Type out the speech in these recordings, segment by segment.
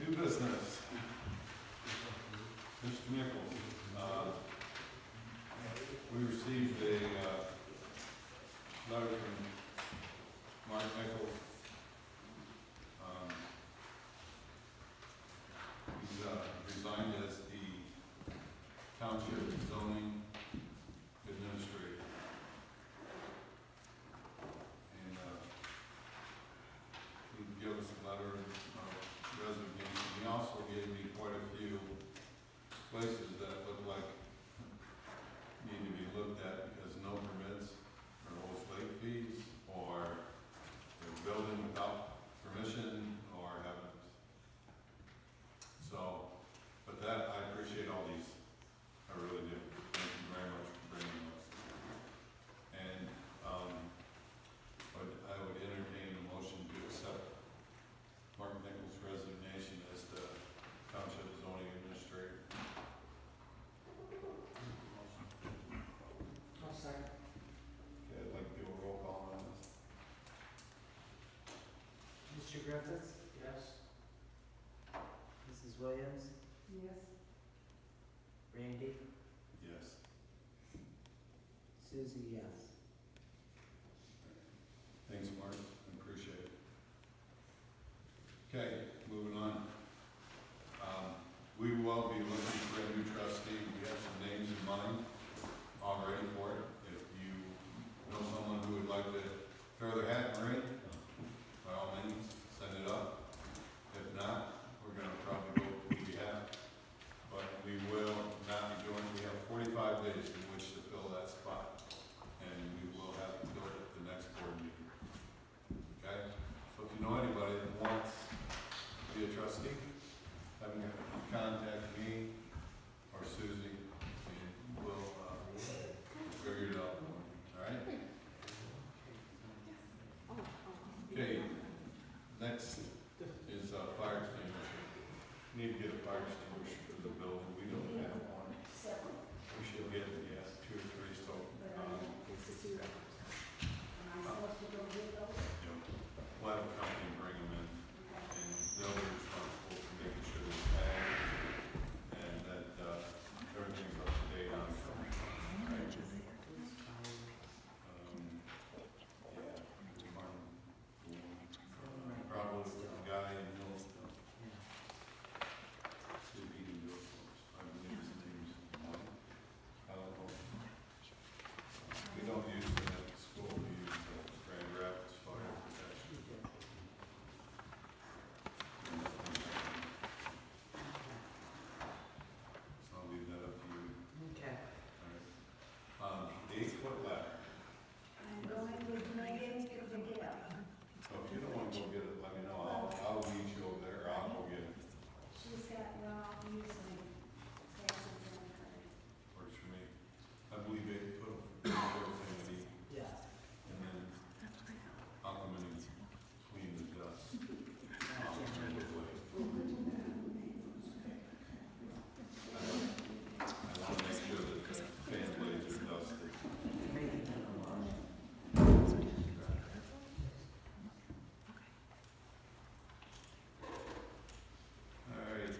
New business. Mr. Nichols, we received a letter from Mark Nichols. He's resigned as the township zoning administrator. And he gave us a letter of resignation. He also gave me quite a few places that look like need to be looked at because no permits or owes late fees, or they're building without permission, or haven't. So, but that, I appreciate all these. I really do. Thank you very much for bringing those. And I would entertain a motion to accept Mark Nichols' resignation as the township zoning administrator. I'll second. Okay, I'd like to do a roll call on this. Mr. Griffiths? Yes. Mrs. Williams? Yes. Randy? Yes. Susie, yes. Thanks, Mark. I appreciate it. Okay, moving on. We will be looking for a new trustee. We have some names in mind already for it. If you know someone who would like to throw their hat in the ring, by all means, send it up. If not, we're going to probably vote who we have. But we will not be doing, we have 45 days in which to fill that spot. And we will have to fill it at the next board meeting. Okay? So if you know anybody that wants to be a trustee, have them contact me or Susie, and we'll figure it out. All right? Okay. Next is fire extinguisher. We need to get a fire extinguisher for the building. We don't have one. We should get, yeah, 2 or 3. So, we'll have a company bring them in, and they'll be responsible for making sure they're tagged and that everything's up to date on them. Right? Yeah, Martin, probably the guy in Millsville. See if he can do it for us. I believe his name's Martin. We don't use it at the school. We use Grand Rapids Fire Protection. So I'll leave that up to you. Okay. All right. The 8-foot ladder. I'm going with Megan to the Gail. So if you don't want to go get it, let me know. I'll meet you over there, or I'll go get it. She's got, usually taxes in her. Works for me. I believe 8 foot everything I need, Yes. and then I'll come in and clean the dust. I'll turn it away. I want to make sure that the fan blades are dusted. Maybe not a lot. All right.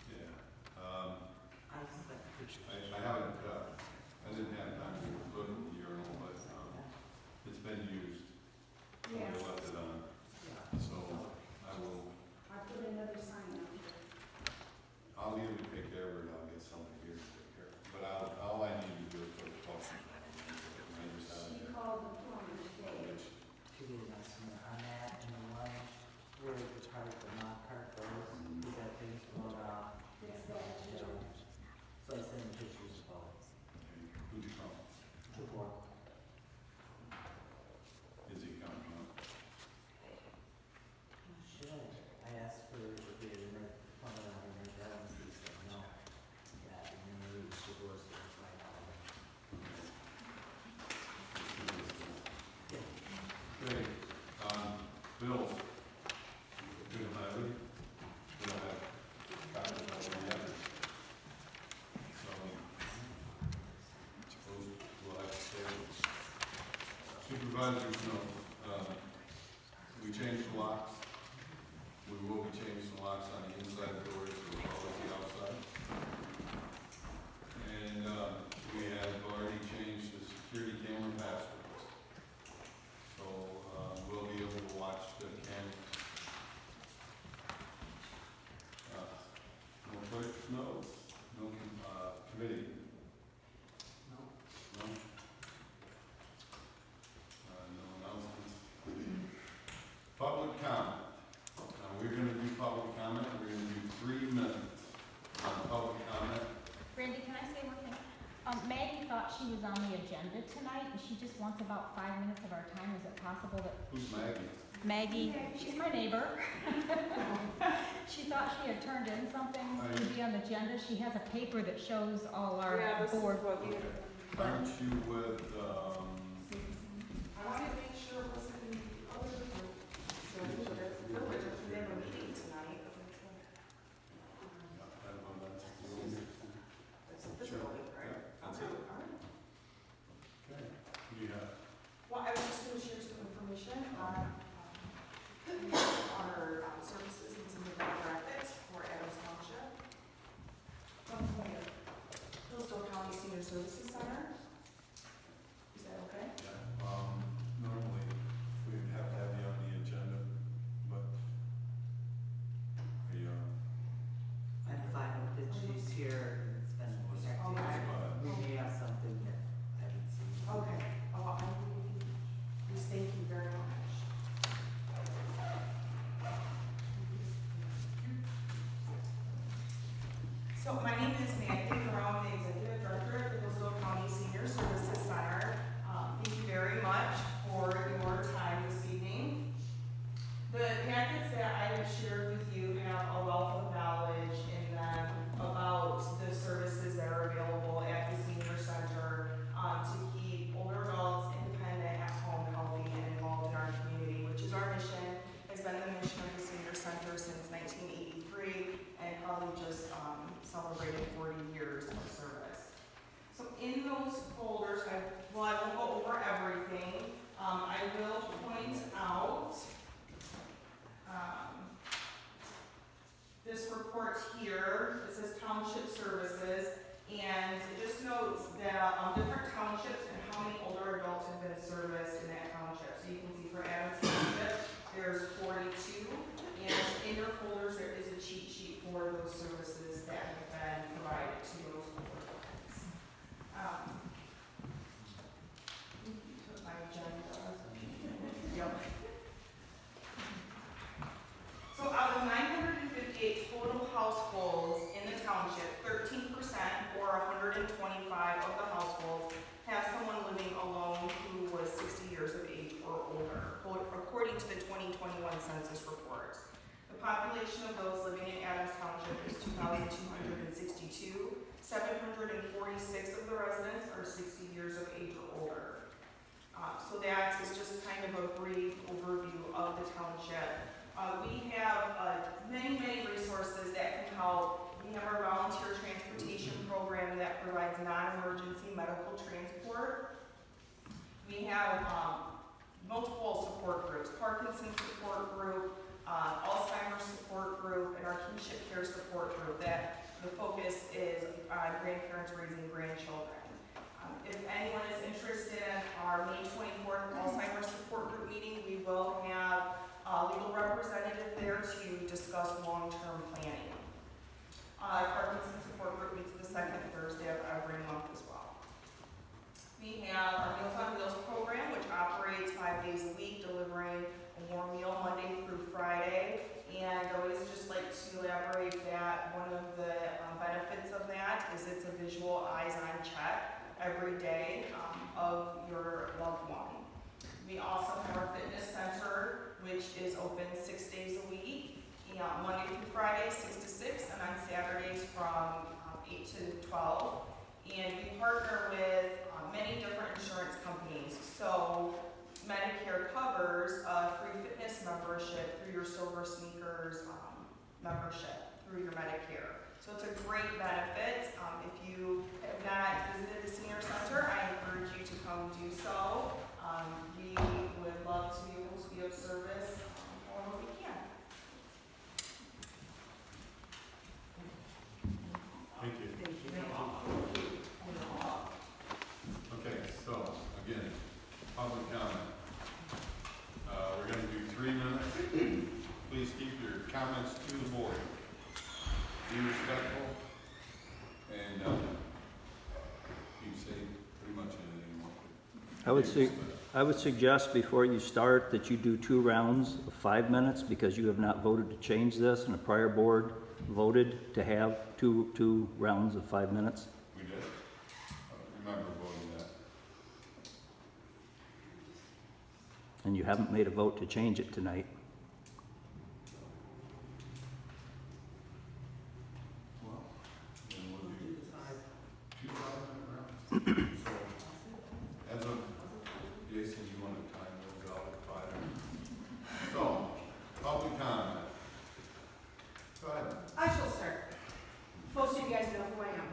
Yeah. I haven't, I didn't have time to look at the urinal, but it's been used. So Yes. I left it on. So I will, I put another sign up here. I'll either take care of it or I'll get somebody here to take care of it. But all I need to do is put the phone. She called the plumber today. She did an estimate on that, and the one where the part, the mock part goes, is that thing's blown off. Fix that, Joe. So I sent him pictures of all. Who'd you call? Report. Is he coming up? Should I asked for if they had read, one of them had read that one, he said no. Yeah, and then we divorced it right out. Okay, bills. Good night. We don't have copies of them yet. So, those will have to stay. Supervisors know, we changed the locks We will be changing the locks on the inside doors as well as the outside. And we have already changed the security camera passwords. So we'll be able to watch the cameras. No clerk's notes, no committee. No. No? No announcements. Public comment. Now, we're gonna do public comment, we're gonna do 3 minutes on public comment. Randy, can I say one thing? Maggie thought she was on the agenda tonight, and she just wants about 5 minutes of our time. Is it possible that Who's Maggie? Maggie, she's my neighbor. She thought she had turned in something to be on the agenda. She has a paper that shows all our board. Okay. Aren't you with, I wanted to make sure it wasn't in the other group. So that's the village, if they have a meeting tonight. That's this building, right? That's Okay, it. all right. Okay. Yeah. Well, I was just gonna share some information on our services and some of our graphics for Adams Township. From the Hillsdale County Senior Services Center. Is that okay? Normally, we'd have to have you on the agenda, but we, I'm fine with it, she's here, and it's been hectic. We may have something that I haven't seen. Okay, oh, I please, thank you very much. So my name is Maggie, I'm the Executive Director at the Hillsdale County Senior Services Center. Thank you very much for your time this evening. The packets that I have shared with you have a wealth of knowledge in them about the services that are available at the senior center to keep older adults independent, at home, healthy, and involved in our community, which is our mission, has been the mission of the senior center since 1983, and probably just celebrated 40 years of service. So in those folders, I won't go over everything. I will point out this report here. It says Township Services, and it just notes that different townships and how many older adults have been serviced in that township. So you can see for Adams Township, there's 42, and in your folders there is a cheat sheet for those services that have been provided to those older adults. Put my agenda. Yep. So out of 958 total households in the township, 13% or 125 of the households have someone living alone who was 60 years of age or older, according to the 2021 census report. The population of those living in Adams Township is 2,262. 746 of the residents are 60 years of age or older. So that is just kind of a brief overview of the township. We have many resources that can help. We have our volunteer transportation program that provides non-emergency medical transport. We have multiple support groups, Parkinson's support group, Alzheimer's support group, and our kinship care support group that the focus is on grandparents raising grandchildren. If anyone is interested in our May 24th Alzheimer's support group meeting, we will have a legal representative there to discuss long-term planning. Parkinson's support group meets the second Thursday of every month as well. We have our Meals on Wheels program, which operates 5 days a week, delivering a warm meal Monday through Friday. And I always just like to elaborate that one of the benefits of that is it's a visual eyes-on check every day of your loved one. We also have our fitness center, which is open 6 days a week, Monday through Friday, 6 to 6, and on Saturdays from 8 to 12. And we partner with many different insurance companies. So Medicare covers a free fitness membership through your Silver Sneakers membership through your Medicare. So it's a great benefit. If you have not visited the senior center, I encourage you to come do so. We would love to be able to be of service however we can. public comment. We're gonna do 3 minutes. Please keep your comments to the board. Be respectful and you can say pretty much anything you want to. I would suggest before you start that you do 2 rounds of 5 minutes because you have not voted to change this and the prior board voted to have two rounds of 5 minutes. We did. I remember voting that. And you haven't made a vote to change it tonight. Well, then we'll do 2 5-minute rounds. So, as of Jason, you want to time those out at 5 minutes? So, public comment. Go ahead. I shall start. Most of you guys know who I am.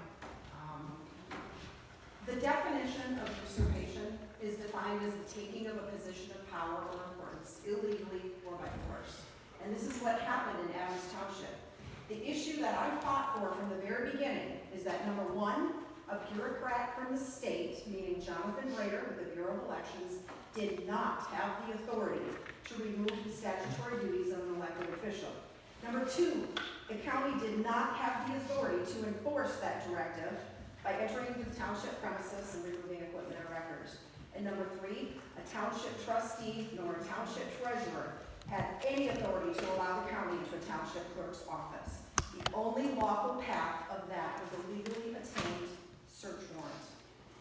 The definition of usurpation is defined as the taking of a position of power or importance illegally or by force. And this is what happened in Adams Township. The issue that I fought for from the very beginning is that number one, a bureaucrat from the state, meaning Jonathan Brader with the Bureau of Elections, did not have the authority to remove the statutory duties of an elected official. Number two, the county did not have the authority to enforce that directive by entering into the township premises and removing equipment and records. And number three, a township trustee nor a township treasurer had any authority to allow the county into a township clerk's office. The only lawful path of that was a legally obtained search warrant.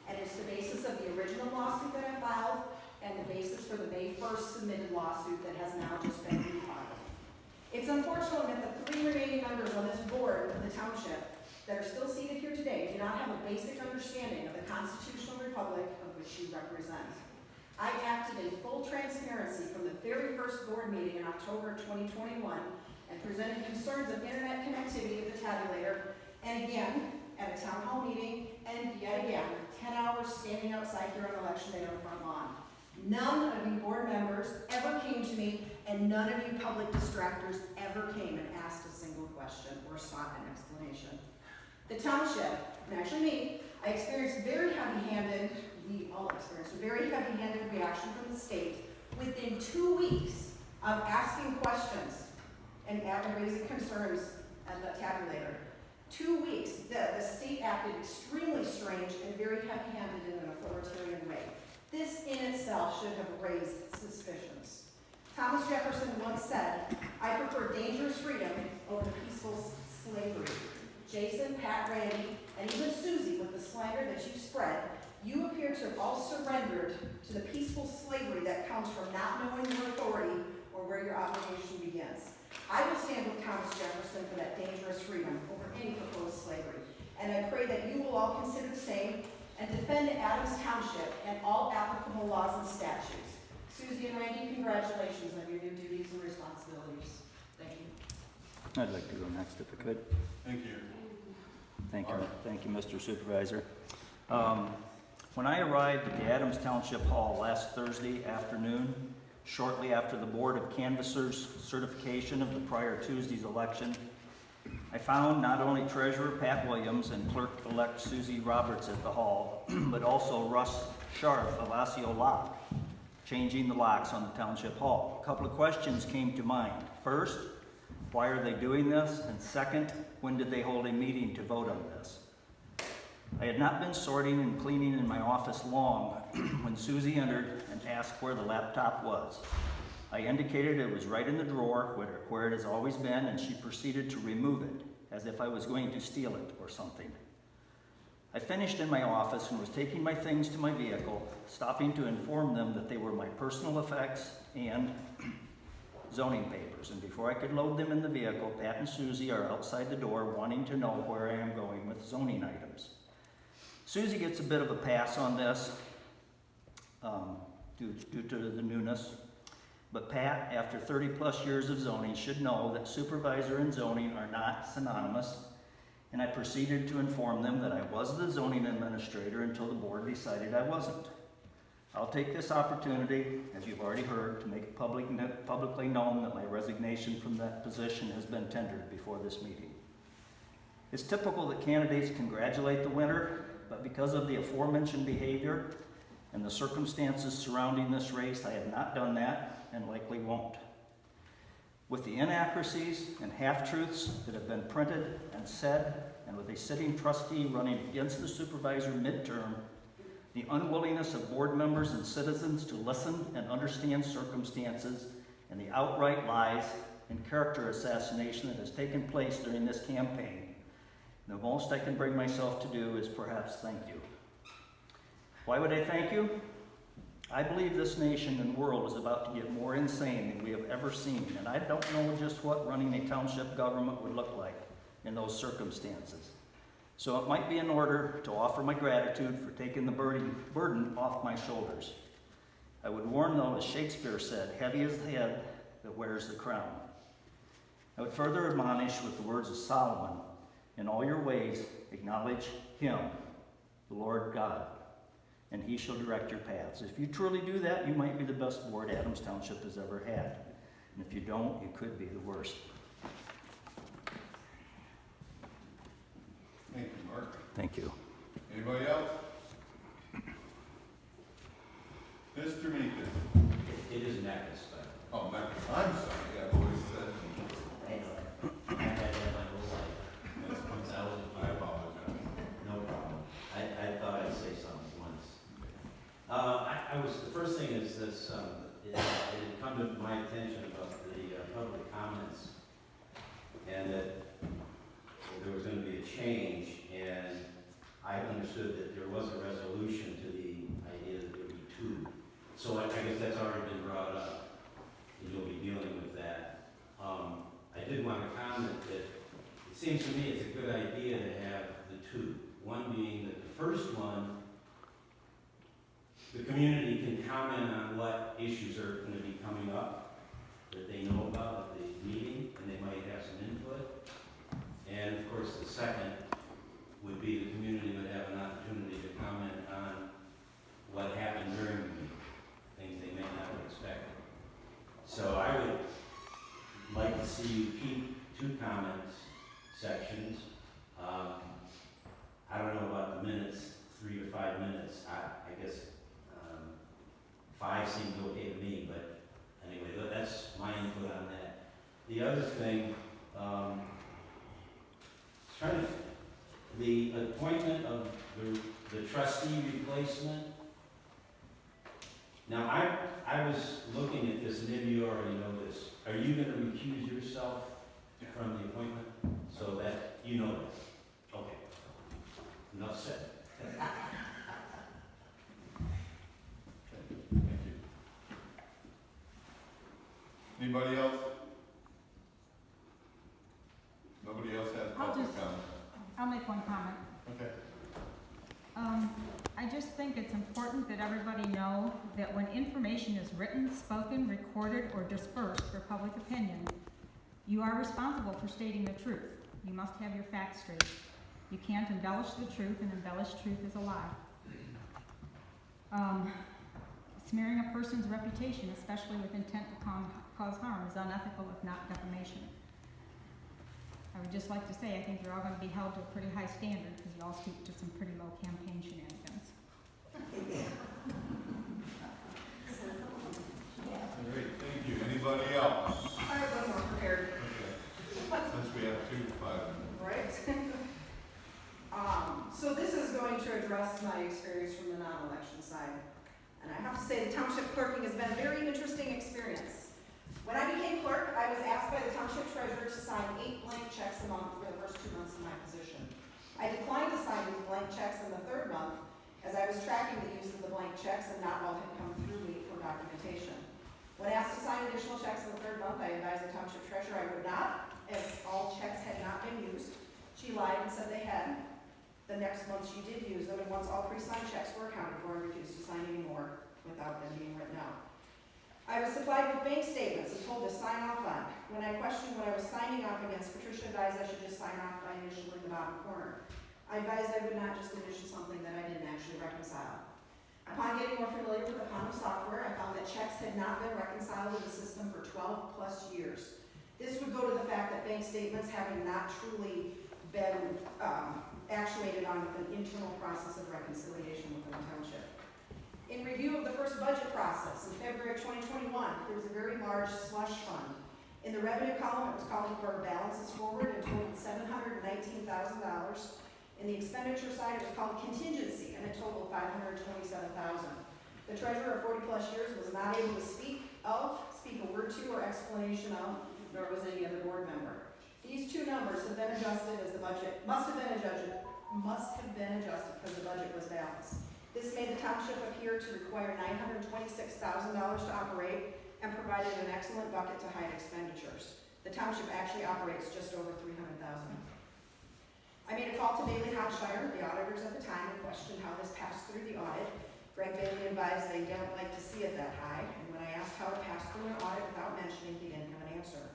And it's the basis of the original lawsuit that I filed and the basis for the May 1st submitted lawsuit that has now just been refiled. It's unfortunate that the 3 remaining members on this board of the township that are still seated here today do not have a basic understanding of the constitutional republic of which you represent. I acted in full transparency from the very first board meeting in October 2021 and presented concerns of internet connectivity of the tabulator, and again, at a town hall meeting, and yet again, 10 hours standing outside here on election day on the front lawn. None of you board members ever came to me, and none of you public distractors ever came and asked a single question or sought an explanation. The township, and actually me, I experienced very heavy-handed, we all experienced a very heavy-handed reaction from the state within 2 weeks of asking questions and raising concerns at the tabulator. 2 weeks, the state acted extremely strange and very heavy-handed in an authoritarian way. This in itself should have raised suspicions. Thomas Jefferson once said, "I prefer dangerous freedom over peaceful slavery." Jason, Pat, Randy, and even Susie, with the slander that you spread, you appear to have all surrendered to the peaceful slavery that comes from not knowing your authority or where your obligation begins. I will stand with Thomas Jefferson for that dangerous freedom over any proposed slavery. And I pray that you will all consider the same and defend Adams Township and all applicable laws and statutes. Susie and Randy, congratulations on your new duties and responsibilities. Thank you. I'd like to go next if I could. Thank you. Thank you, Mr. Supervisor. When I arrived at the Adams Township Hall last Thursday afternoon, shortly after the Board of Canvassers certification of the prior Tuesday's election, I found not only Treasurer Pat Williams and Clerk-elect Susie Roberts at the hall, but also Russ Sharp of Osseo Lock, changing the locks on the Township Hall. A couple of questions came to mind. First, why are they doing this? And second, when did they hold a meeting to vote on this? I had not been sorting and cleaning in my office long when Susie entered and asked where the laptop was. I indicated it was right in the drawer where it has always been, and she proceeded to remove it, as if I was going to steal it or something. I finished in my office and was taking my things to my vehicle, stopping to inform them that they were my personal effects and zoning papers. And before I could load them in the vehicle, Pat and Susie are outside the door wanting to know where I am going with zoning items. Susie gets a bit of a pass on this due to the newness. But Pat, after 30 plus years of zoning, should know that supervisor and zoning are not synonymous, and I proceeded to inform them that I was the zoning administrator until the board decided I wasn't. I'll take this opportunity, as you've already heard, to make it publicly known that my resignation from that position has been tendered before this meeting. It's typical that candidates congratulate the winner, but because of the aforementioned behavior, and the circumstances surrounding this race, I have not done that and likely won't. With the inaccuracies and half-truths that have been printed and said, and with a sitting trustee running against the supervisor midterm, the unwillingness of board members and citizens to listen and understand circumstances, and the outright lies and character assassination that has taken place during this campaign, the most I can bring myself to do is perhaps thank you. Why would I thank you? I believe this nation and world is about to get more insane than we have ever seen, and I don't know just what running a township government would look like in those circumstances. So it might be in order to offer my gratitude for taking the burden off my shoulders. I would warn, though, as Shakespeare said, heavy is the head that wears the crown. I would further admonish with the words of Solomon, in all your ways acknowledge him, the Lord God, and he shall direct your paths. If you truly do that, you might be the best board Adams Township has ever had. And if you don't, you could be the worst. Thank you, Mark. Thank you. Anybody else? Mr. Mekas. It is Mekas, but Oh, Mekas, I'm sorry, I've always said. I had that my whole life. Since I was a I kid. apologize. No problem. I thought I'd say something once. The first thing is this, it had come to my attention about the public comments, and that there was going to be a change, and I understood that there was a resolution to the idea that there would be two. So I guess that's already been brought up, and you'll be dealing with that. I did want to comment that it seems to me it's a good idea to have the two. One being that the first one, the community can comment on what issues are going to be coming up that they know about at the meeting, and they might have some input. And of course, the second would be the community would have an opportunity to comment on what happened during the meeting, things they may not have expected. So I would like to see you keep two comments sections. I don't know about the minutes, 3 to 5 minutes. I guess 5 seems okay to me, but anyway, that's my input on that. The other thing, the appointment of the trustee replacement. Now, I was looking at this, and maybe you already know this. Are you going to recuse yourself from the appointment so that you know that? Okay. Enough said. Thank you. Anybody else? Nobody else has public comment? I'll make one comment. Okay. I just think it's important that everybody know that when information is written, spoken, recorded, or dispersed for public opinion, you are responsible for stating the truth. You must have your facts straight. You can't embellish the truth, and embellished truth is a lie. Smearing a person's reputation, especially with intent to cause harm, is unethical, if not defamation. I would just like to say, I think you're all going to be held to a pretty high standard because you all speak to some pretty low campaign shenanigans. Great, thank you. Anybody else? I have one more prepared. Okay. Since we have 2 to 5 minutes. Right? So this is going to address my experience from the non-election side. And I have to say the township clerking has been a very interesting experience. When I became clerk, I was asked by the township treasurer to sign 8 blank checks a month for the first 2 months of my position. I declined to sign these blank checks in the 3rd month as I was tracking the use of the blank checks and not all had come through me for documentation. When asked to sign additional checks in the 3rd month, I advised the township treasurer I would not, as all checks had not been used. She lied and said they hadn't. The next month she did use them, and once all pre-signed checks were accounted for, I refused to sign any more without them being written out. I was supplied with bank statements and told to sign off on. When I questioned what I was signing off against, Patricia advised I should just sign off by initialing the bottom corner. I advised I would not just initial something that I didn't actually reconcile. Upon getting more familiar with the Comment software, I found that checks had not been reconciled with the system for 12 plus years. This would go to the fact that bank statements having not truly been actuated on an internal process of reconciliation within the township. In review of the first budget process in February of 2021, there was a very large slush fund. In the revenue column, it was calling for balances forward and totaled $719,000. In the expenditure side, it was called contingency, and it totaled $527,000. The treasurer of 40-plus years was not able to speak a word to, or explanation of, nor was any other board member. These two numbers have been adjusted as the budget must have been adjusted because the budget was balanced. This made the township appear to require $926,000 to operate and provided an excellent bucket to hide expenditures. The township actually operates just over $300,000. I made a call to Bailey Hotshire, the auditors at the time, and questioned how this passed through the audit. Greg Bailey advised they don't like to see it that high, and when I asked how it passed through an audit without mentioning, he didn't have an answer.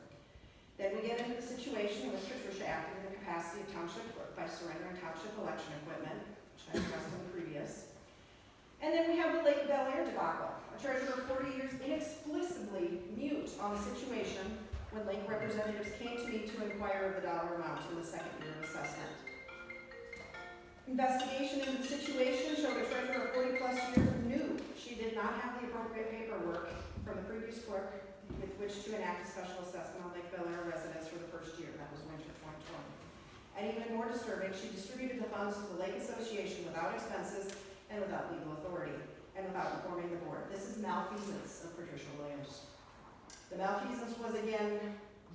Then we get into the situation with Patricia acting in the capacity of township clerk by surrendering township election equipment, which I addressed in the previous. And then we have the Lake BelAir debacle. A treasurer of 40 years inexplicably mute on the situation when Lake representatives came to me to inquire of the dollar amount in the second year of assessment. Investigation into the situation showed a treasurer of 40-plus years knew she did not have the appropriate paperwork from the previous clerk with which to enact a special assessment on Lake BelAir residents for the first year, that was winter 2020. And even more disturbing, she distributed the funds to the Lake Association without expenses and without legal authority, and without informing the board. This is malfeasance of Patricia Williams. The malfeasance was again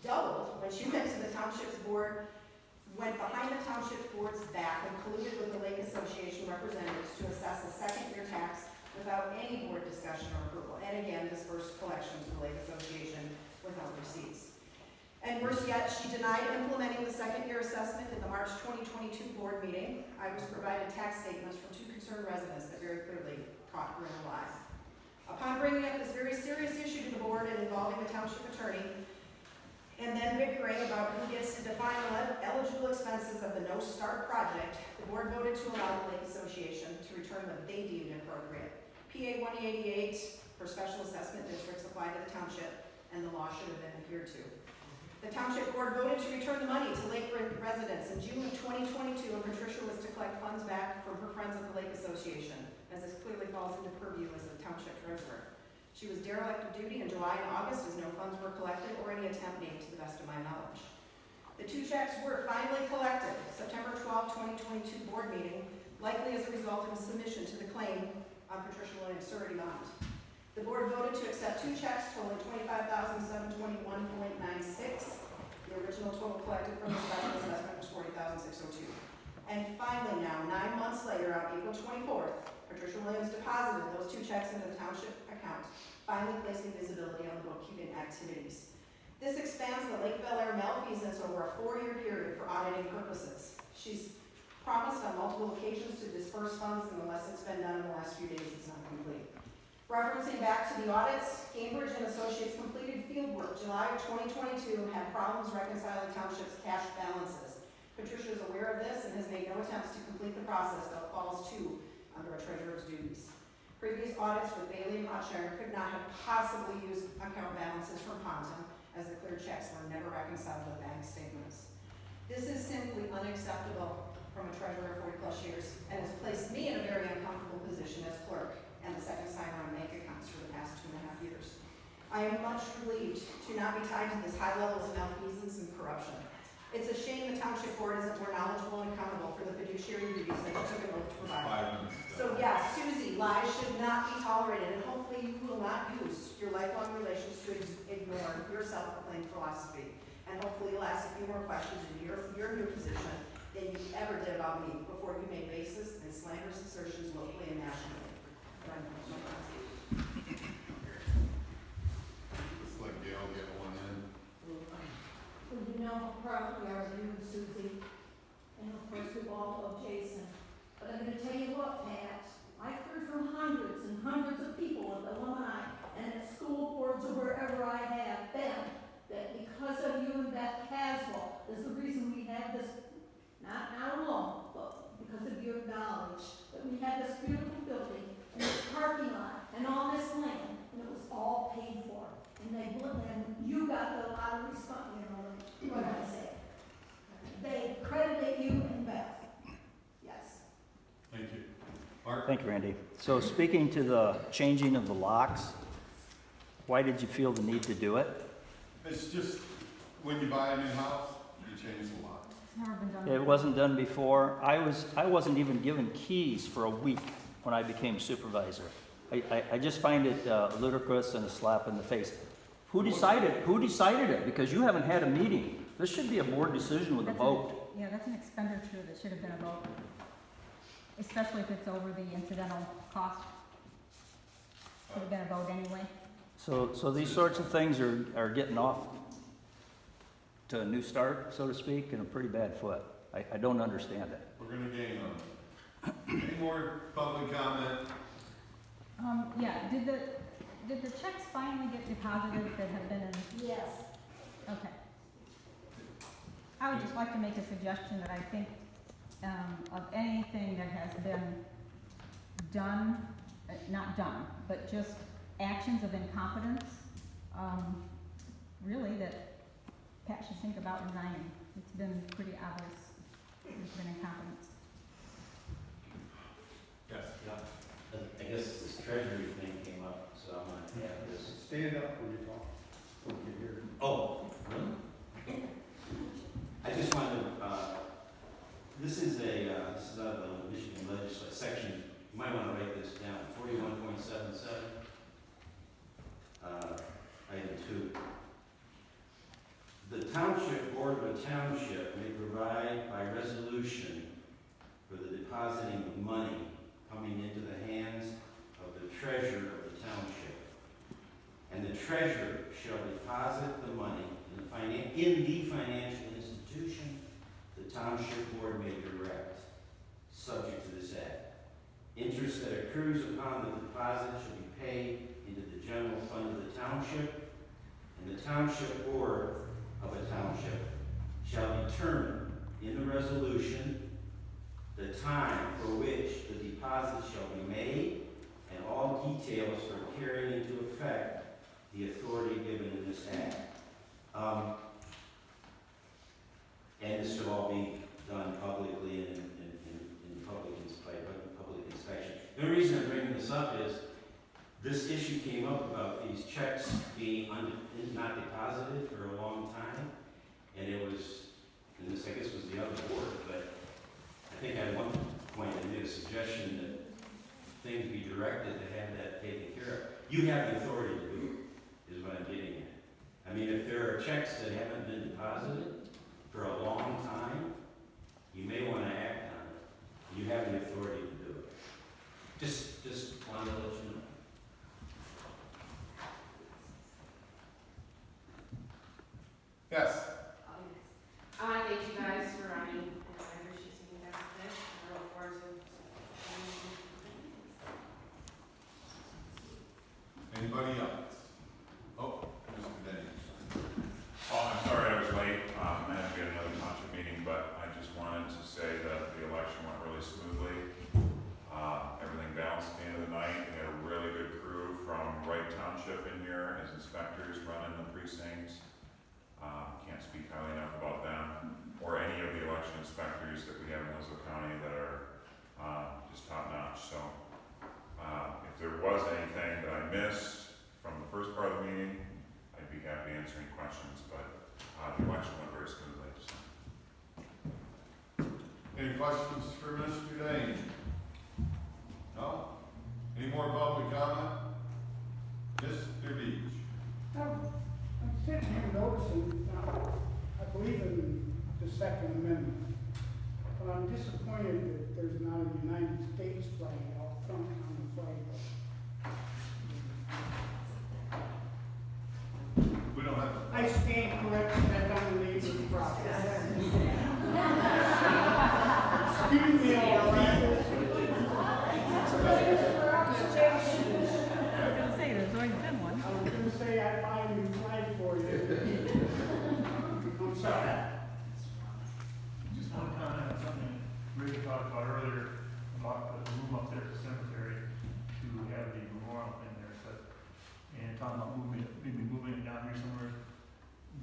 doubled when she went to the township's board, went behind the township board's back and colluded with the Lake Association representatives to assess a second-year tax without any board discussion or approval, and again dispersed collections to the Lake Association without receipts. And worse yet, she denied implementing the second-year assessment in the March 2022 board meeting. I was provided tax statements from two concerned residents that very clearly caught her in a lie. Upon bringing up this very serious issue to the board and involving the township attorney, and then bickering about who gets to define eligible expenses of the No Start project, the board voted to allow the Lake Association to return what they deemed appropriate. PA 188 for special assessment districts applied to the township, and the law should have been adhered to. The township board voted to return the money to Lake residents in June of 2022, and Patricia was to collect funds back from her friends at the Lake Association, as this clearly falls into purview as the township treasurer. She was derelict of duty in July and August as no funds were collected or any attempt made to the best of my knowledge. The two checks were finally collected, September 12, 2022 board meeting, likely as a result of a submission to the claim on Patricia Williams' surety bond. The board voted to accept two checks totaling $25,721.96. The original total collected from the special assessment was $40,602. And finally now, 9 months later, on April 24th, Patricia Williams deposited those two checks into the township account, finally placing visibility on the bookkeeping activities. This expands the Lake BelAir malfeasance over a 4-year period for auditing purposes. She's promised on multiple occasions to disperse funds, and unless it's been done in the last few days, it's not complete. Referencing back to the audits, Cambridge and Associates completed field work July of 2022 and had problems reconciling township's cash balances. Patricia is aware of this and has made no attempts to complete the process that falls to under a treasurer's duties. Previous audits with Bailey and Hotshire could not have possibly used account balances from Ponton, as the clear checks were never reconciled with bank statements. This is simply unacceptable from a treasurer of 40-plus years and has placed me in a very uncomfortable position as clerk and the second signer on bank accounts for the past 2.5 years. I am much relieved to not be tied to this high levels of malfeasance and corruption. It's a shame the township board isn't more knowledgeable and accountable for the fiduciary duties that you took an oath to provide. So yes, Susie, lies should not be tolerated, and hopefully you will not use your lifelong relations to ignore your self-proclaimed philosophy. And hopefully you'll ask a few more questions in your new position than you ever did about me before you made racist and slanderous assertions locally and nationally. Let's let Gail get one in. Well, you know how proud we are of you, Susie, and of course we all love Jason. But I'm gonna tell you what, Pat, I've heard from hundreds and hundreds of people at alumni and at school boards or wherever I have been, that because of you and Beth Caswell is the reason we have this, not now alone, but because of your knowledge, that we have this beautiful building and this parking lot and Thank you, Randy. So speaking to the changing of the locks, why did you feel the need to do it? It's just, when you buy a new house, you change the lock. It's never been done. It wasn't done before. I wasn't even given keys for a week when I became supervisor. I just find it ludicrous and a slap in the face. Who decided it? Because you haven't had a meeting. This should be a board decision with a vote. Yeah, that's an expenditure that should have been a vote, especially if it's over the incidental cost. Should have been a vote anyway. So these sorts of things are getting off to a new start, so to speak, and a pretty bad foot. I don't understand it. We're gonna gain on it. Any more public comment? Yeah, did the checks finally get deposited that have been in? Yes. Okay. I would just like to make a suggestion that I think, of anything that has been done, not done, but just actions of incompetence, really, that Pat should think about resigning. It's been pretty obvious there's been incompetence. Yes. Yeah, I guess this treasury thing came up, so I'm gonna have this. Stand up when you talk, so we can hear you. Oh, really? I just wanted to, this is out of the Michigan legislature section, you might wanna write this down, 41.77, item 2. The township board of a township may provide by resolution for the depositing of money coming into the hands of the treasurer of the township. And the treasurer shall deposit the money in the financial institution the township board may direct, subject to this act. Interest that accrues upon the deposit shall be paid into the general fund of the township, and the township board of a township shall determine in the resolution the time for which the deposit shall be made and all details for carrying into effect the authority given in this act. And this should all be done publicly and in public inspection. The only reason I'm bringing this up is this issue came up about these checks being not deposited for a long time, and it was, and this I guess was the other board, but I think at one point I made a suggestion that things be directed to have that taken care of. You have the authority to do it, is what I'm getting at. I mean, if there are checks that haven't been deposited for a long time, you may want to act on it. You have the authority to do it. Just wanted to let you know. Yes. I want to thank you guys for running, and I appreciate seeing you guys today. I look forward to Anybody else? Oh, Mr. Dane. Oh, I'm sorry I was late. I had to get another township meeting, but I just wanted to say that the election went really smoothly. Everything balanced at the end of the night. We had a really good crew from Wright Township in here as inspectors running the precincts. Can't speak highly enough about them or any of the election inspectors that we have in Hillsborough County that are just top notch. So if there was anything that I missed from the first part of the meeting, I'd be happy answering questions, but the election went very smoothly. So. Any questions for Mr. Dane? No? Any more public comment? Mr. Beach. I'm sitting here noticing, I believe in the Second Amendment, but I'm disappointed that there's not a United States flag out front on the flagpole. We don't have to. I stand corrected, that's on the neighbor's property. Excuse me, all right? I was gonna say, there's already been one. I was gonna say I'd buy a new flag for you. I'm sorry. Just want to comment on something Rick talked about earlier, about the room up there at the cemetery, to have the memorial in there, and talking about maybe moving it down here somewhere.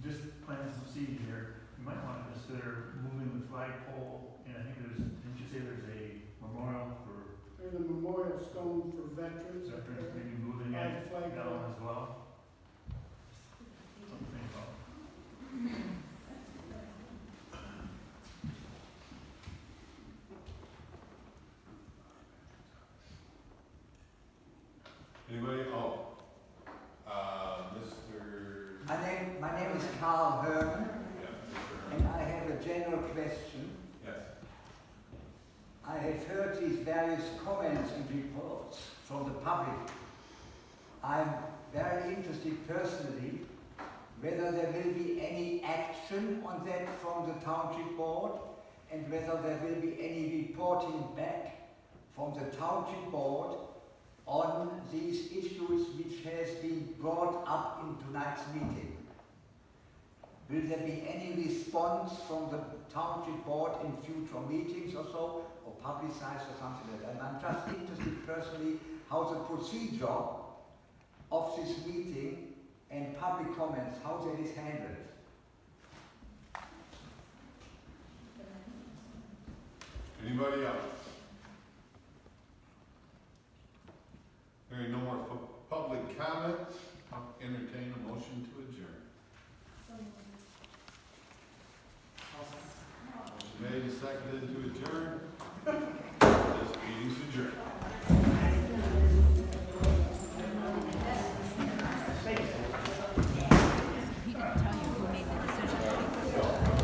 Just planting some seeds here, you might want to consider moving the flagpole, and I think didn't you say there's a memorial for near the memorial stone for veterans. up Veterans, there. maybe moving By the it flagpole. down as well. Something to think about. Anybody? Oh, Mr. My name is Karl Herman, Yeah, Mr. and I have a general question. Yes. I have heard these various comments and reports from the public. I'm very interested personally whether there will be any action on that from the township board and whether there will be any reporting back from the township board on these issues which has been brought up in tonight's meeting. Will there be any response from the township board in future meetings or so, or publicized or something like that? And I'm just interested personally how the procedure of this meeting and public comments, how that is handled. Anybody else? Hearing no more public comment, I'll entertain a motion to adjourn. Motion made and seconded to adjourn.